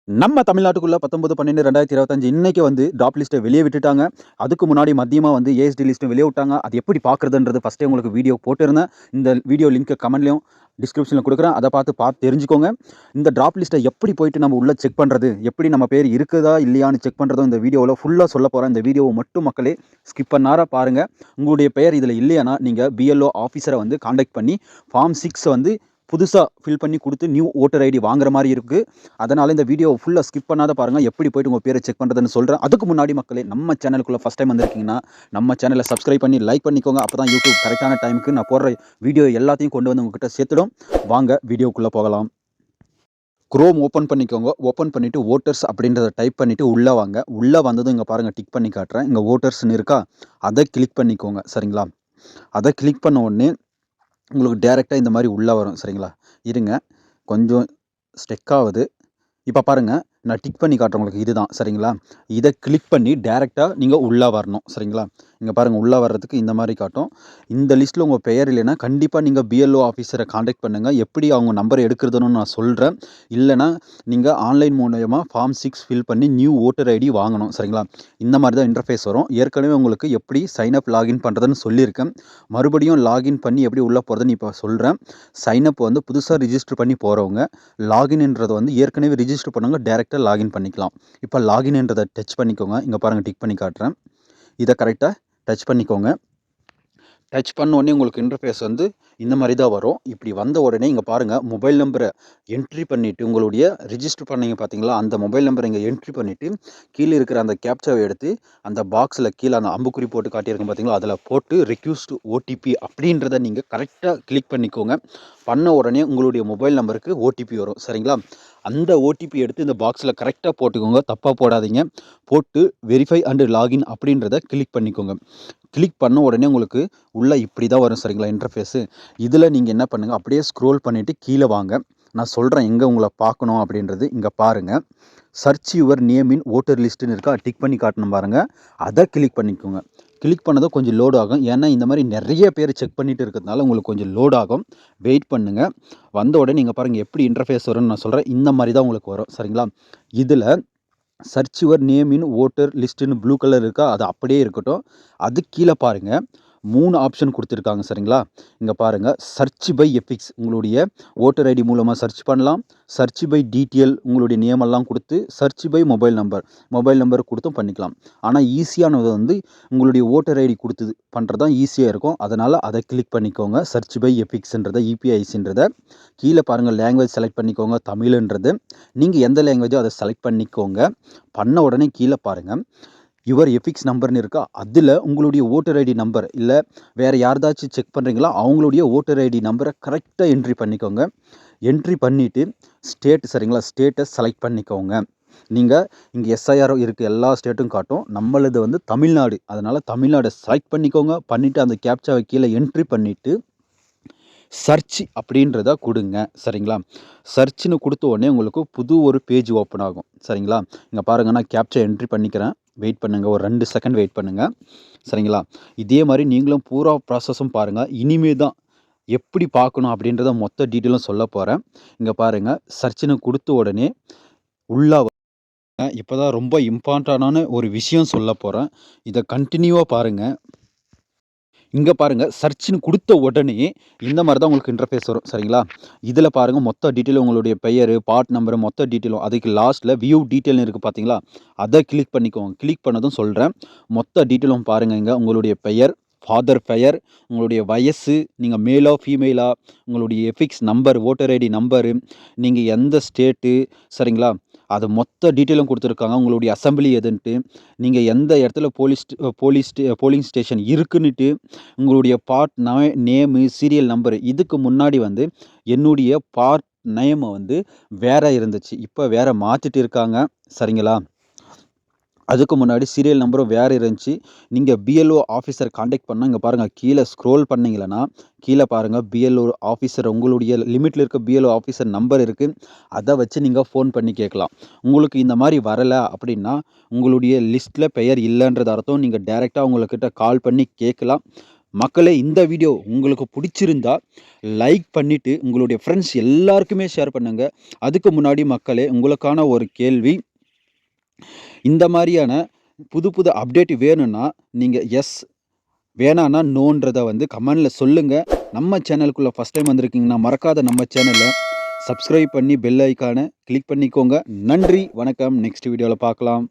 நம்ம தமிழ்நாட்டுக்குள்ள 19/12/2025 இன்னைக்கு வந்து டாப் லிஸ்ட்ட வெளிய விட்டுட்டாங்க. அதுக்கு முன்னாடி மதியமா வந்து ஏஎஸ்டி லிஸ்ட்டும் வெளிய விட்டாங்க. அது எப்படி பார்க்குறதுன்றது ஃபர்ஸ்ட்டே உங்களுக்கு வீடியோ போட்டிருந்தேன். இந்த வீடியோ லிங்க்க கமெண்ட்லயும், டிஸ்கிரிப்ஷன்ல குடுக்குறேன். அத பார்த்து தெரிஞ்சுக்கோங்க. இந்த ட்ராப் லிஸ்ட்ட எப்படி போயிட்டு நம்ம உள்ள செக் பண்றது? எப்படி நம்ம பேர் இருக்குதா? இல்லையான்னு செக் பண்றதும் இந்த வீடியோல ஃபுல்லா சொல்லப் போறேன். இந்த வீடியோவ மட்டும் மக்களே ஸ்கிப் பண்ணாம பாருங்க. உங்களுடைய பெயர் இதுல இல்லையானா, நீங்க பிஎல்ஓ ஆஃபீஸர வந்து கான்டாக்ட் பண்ணி ஃபார்ம் 6 வந்து புதுசா ஃபில் பண்ணி குடுத்து நியூ வோட்டர் ஐடி வாங்குற மாரி இருக்கு. அதனால இந்த வீடியோவ ஃபுல்லா ஸ்கிப் பண்ணாத பாருங்க. எப்படி போயிட்டு உங்க பேர செக் பண்றதுன்னு சொல்றேன். அதுக்கு முன்னாடி மக்களே நம்ம சேனலுக்குள்ள ஃபர்ஸ்ட் டைம் வந்திருக்கீங்கன்னா, நம்ம சேனல சப்ஸ்கிரைப் பண்ணி லைக் பண்ணிக்கோங்க. அப்பதான் YouTube கரெக்ட்டான டைம்க்கு நான் போடுற வீடியோ எல்லாத்தையும் கொண்டு வந்து உங்ககிட்ட சேர்த்துடும். வாங்க வீடியோக்குள்ள போகலாம். குரோம் ஓப்பன் பண்ணிக்கோங்க. ஓப்பன் பண்ணிட்டு வோட்டர்ஸ் அப்படின்றத டைப் பண்ணிட்டு உள்ள வாங்க. உள்ள வந்ததும் இங்க பாருங்க டிக் பண்ணி காட்டுறேன். இங்க வோட்டர்ஸ்ன்னு இருக்கா? அத கிளிக் பண்ணிக்கோங்க. சரிங்களா? அத கிளிக் பண்ண உடனே உங்களுக்கு டைரக்ட்டா இந்த மாரி உள்ள வரும். சரிங்களா? இருங்க. கொஞ்சம் ஸ்டக் ஆவுது. இப்ப பாருங்க, நான் டிக் பண்ணி காட்டுறேன் உங்களுக்கு இதுதான். சரிங்களா? இத கிளிக் பண்ணி டைரக்ட்டா நீங்க உள்ள வரணும். சரிங்களா? இங்க பாருங்க உள்ள வர்றதுக்கு இந்த மாரி காட்டும். இந்த லிஸ்ட்ல உங்க பெயர் இல்லைன்னா, கண்டிப்பா நீங்க பிஎல்ஓ ஆஃபீஸர கான்டாக்ட் பண்ணுங்க. எப்படி அவங்க நம்பர் எடுக்கிறதுன்னு நான் சொல்றேன். இல்லன்னா, நீங்க ஆன்லைன் மூலியமா ஃபார்ம் 6 ஃபில் பண்ணி நியூ வோட்டர் ஐடி வாங்கணும். சரிங்களா? இந்த மாரி தான் இன்டர்ஃபேஸ் வரும். ஏற்கனவே உங்களுக்கு எப்படி சைன் அப், லாகின் பண்றதுன்னு சொல்லியிருக்கேன். மறுபடியும் லாகின் பண்ணி எப்படி உள்ள போறதுன்னு இப்ப சொல்றேன். சைன் அப் வந்து புதுசா ரிஜிஸ்டர் பண்ணி போறவங்க, லாகின்ன்றது வந்து ஏற்கனவே ரிஜிஸ்டர் பண்ணவங்க டைரக்ட்டா லாகின் பண்ணிக்கலாம். இப்ப லாகின்ன்றத டச் பண்ணிக்கோங்க. இங்க பாருங்க டிக் பண்ணி காட்டுறேன். இத கரெக்ட்டா டச் பண்ணிக்கோங்க. டச் பண்ண உடனே உங்களுக்கு இன்டர்ஃபேஸ் வந்து இந்த மாரி தான் வரும். இப்படி வந்த உடனே இங்க பாருங்க மொபைல் நம்பர என்ட்ரி பண்ணிட்டு உங்களுடைய ரிஜிஸ்டர் பண்ணீங்க பார்த்தீங்களா? அந்த மொபைல் நம்பர இங்க என்ட்ரி பண்ணிட்டு, கீழ இருக்கிற அந்த கேப்சாவ எடுத்து அந்த பாக்ஸ்ல கீழ அந்த அம்புக்குறி போட்டு காட்டியிருக்கும் பார்த்தீங்களா? அதுல போட்டு ரெக்வெஸ்ட் ஓடிபி அப்படின்றத நீங்க கரெக்ட்டா கிளிக் பண்ணிக்கோங்க. பண்ண உடனே உங்களுடைய மொபைல் நம்பருக்கு ஓடிபி வரும். சரிங்களா? அந்த ஓடிபி எடுத்து இந்த பாக்ஸ்ல கரெக்ட்டா போட்டுக்கோங்க. தப்பா போடாதீங்க. போட்டு வெரிஃபை அண்ட் லாகின் அப்படின்றத கிளிக் பண்ணிக்கோங்க. கிளிக் பண்ண உடனே உங்களுக்கு உள்ள இப்படி தான் வரும். சரிங்களா? இன்டர்ஃபேஸு. இதுல நீங்க என்ன பண்ணுங்க, அப்படியே ஸ்க்ரோல் பண்ணிட்டு கீழ வாங்க. நான் சொல்றேன் எங்க உங்கள பார்க்கணும் அப்படின்றது. இங்க பாருங்க. Search your name in voter லிஸ்ட்ன்னு இருக்கா? டிக் பண்ணி காட்டணும் பாருங்க. அத கிளிக் பண்ணிக்கோங்க. கிளிக் பண்ணதும் கொஞ்சம் லோட் ஆகும். ஏன்னா இந்த மாரி நெறைய பேர் செக் பண்ணிட்டு இருக்கிறதுனால உங்களுக்கு கொஞ்சம் லோட் ஆகும். வெயிட் பண்ணுங்க. வந்த உடனே நீங்க பாருங்க எப்படி இன்டர்ஃபேஸ் வரும்னு நான் சொல்றேன். இந்த மாரி தான் உங்களுக்கு வரும். சரிங்களா? இதுல search your name in voter லிஸ்ட்ன்னு ப்ளூ கலர் இருக்கா? அது அப்படியே இருக்கட்டும். அதுக்கு கீழ பாருங்க 3 ஆப்ஷன் குடுத்துருக்காங்க. சரிங்களா? இங்க பாருங்க சர்ச் பை எபிக்ஸ் உங்களுடைய வோட்டர் ஐடி மூலமா சர்ச் பண்ணலாம். சர்ச் பை டீட்டெயில் உங்களுடைய நேம் எல்லாம் குடுத்து, சர்ச் பை மொபைல் நம்பர் குடுத்தும் பண்ணிக்கலாம். ஆனா ஈஸியானது வந்து உங்களுடைய வோட்டர் ஐடி குடுத்து பண்றது தான் ஈஸியா இருக்கும். அதனால அத கிளிக் பண்ணிக்கோங்க. சர்ச் பை எபிக்ஸ்ன்றத இபிஐஸ்ன்றத. கீழ பாருங்க லாங்குவேஜ் செலக்ட் பண்ணிக்கோங்க. தமிழ்ன்றது. நீங்க எந்த லாங்குவேஜோ அத செலக்ட் பண்ணிக்கோங்க. பண்ண உடனே கீழ பாருங்க. யுவர் எபிக்ஸ் நம்பர்ன்னு இருக்கா? அதுல உங்களுடைய வோட்டர் ஐடி நம்பர் இல்ல வேற யார்தாச்சும் செக் பண்றீங்களா? அவங்களுடைய வோட்டர் ஐடி நம்பர கரெக்ட்டா என்ட்ரி பண்ணிக்கோங்க. என்ட்ரி பண்ணிட்டு ஸ்டேட் சரிங்களா? ஸ்டேட்ட செலக்ட் பண்ணிக்கோங்க. நீங்க இங்க எஸ்ஐஆர் இருக்கு. எல்லா ஸ்டேட்டும் காட்டும். நம்மளது வந்து தமிழ்நாடு. அதனால தமிழ்நாட செலக்ட் பண்ணிக்கோங்க. பண்ணிட்டு அந்த கேப்சாவ கீழ என்ட்ரி பண்ணிட்டு சர்ச் அப்படின்றத குடுங்க. சரிங்களா? சர்ச்ன்னு குடுத்த உடனே உங்களுக்கு புது ஒரு பேஜ் ஓப்பன் ஆகும். சரிங்களா? இங்க பாருங்க நான் கேப்ச்சா என்ட்ரி பண்ணிக்கிறேன். வெயிட் பண்ணுங்க. ஒரு 2 செகண்ட் வெயிட் பண்ணுங்க. சரிங்களா? இதே மாரி நீங்களும் பூரா ப்ராசஸும் பாருங்க. இனிமே தான் எப்படி பார்க்கணும் அப்படின்றத மொத்த டீட்டெயிலும் சொல்லப் போறேன். இங்க பாருங்க சர்ச்ன்னு குடுத்த உடனே உள்ள இப்ப தான் ரொம்ப இம்பார்ட்டன்டான ஒரு விஷயம் சொல்லப் போறேன். இத கன்டினியூவா பாருங்க. இங்க பாருங்க சர்ச்ன்னு குடுத்த உடனே இந்த மாரி தான் உங்களுக்கு இன்டர்ஃபேஸ் வரும். சரிங்களா? இதுல பாருங்க மொத்த டீட்டெயிலும் உங்களுடைய பெயரு, பார்ட் நம்பர் மொத்த டீட்டெயிலும் அதுக்கு லாஸ்ட்ல வியூ டீட்டெயில்னு இருக்கு பார்த்தீங்களா? அத கிளிக் பண்ணிக்கோங்க. கிளிக் பண்ணதும் சொல்றேன். மொத்த டீட்டெயிலும் பாருங்க இங்க. உங்களுடைய பெயர், ஃபாதர் பெயர், உங்களுடைய வயசு, நீங்க மேலா, ஃபீமேலா, உங்களுடைய எஃபிக்ஸ் நம்பர், வோட்டர் ஐடி நம்பரு, நீங்க எந்த ஸ்டேட்டு சரிங்களா? அது மொத்த டீட்டெயிலும் குடுத்துருக்காங்க. உங்களுடைய அசெம்பிளி எதுன்ட்டு, நீங்க எந்த இடத்துல போலிங் ஸ்டேஷன் இருக்குன்னுட்டு, உங்களுடைய பார்ட் நேமு, சீரியல் நம்பரு இதுக்கு முன்னாடி வந்து என்னுடைய பார்ட் நேம் வந்து வேற இருந்துச்சு. இப்ப வேற மாத்திட்டு இருக்காங்க. சரிங்களா? அதுக்கு முன்னாடி சீரியல் நம்பரும் வேற இருந்துச்சு. நீங்க பிஎல்ஓ ஆஃபீஸர் கான்டாக்ட் பண்ணா இங்க பாருங்க கீழ ஸ்க்ரோல் பண்ணீங்கன்னா, கீழ பாருங்க பிஎல்ஓ ஆஃபீஸர் உங்களுடைய லிமிட்ல இருக்க பிஎல்ஓ ஆஃபீஸர் நம்பர் இருக்கு. அத வச்சு நீங்க ஃபோன் பண்ணி கேட்கலாம். உங்களுக்கு இந்த மாரி வரல அப்படின்னா, உங்களுடைய லிஸ்ட்ல பெயர் இல்லன்றது அர்த்தம். நீங்க டைரக்ட்டா அவங்ககிட்ட கால் பண்ணி கேட்கலாம். மக்களே, இந்த வீடியோ உங்களுக்கு பிடிச்சிருந்தா லைக் பண்ணிவிட்டு உங்களுடைய ஃப்ரெண்ட்ஸ் எல்லாருக்குமே ஷேர் பண்ணுங்க. அதுக்கு முன்னாடி மக்களே, உங்களுக்கான ஒரு கேள்வி. இந்த மாதிரியான புது புது அப்டேட் வேணும்னா நீங்கள் எஸ், வேணான்னா நோன்றத வந்து கமெண்டில் சொல்லுங்கள். நம்ம சேனலுக்குள்ளே ஃபஸ்ட் டைம் வந்திருக்கீங்கன்னா மறக்காத நம்ம சேனலை சப்ஸ்கிரைப் பண்ணி பெல் ஐக்கானை கிளிக் பண்ணிக்கோங்க. நன்றி, வணக்கம். நெக்ஸ்ட் வீடியோவில் பார்க்கலாம்.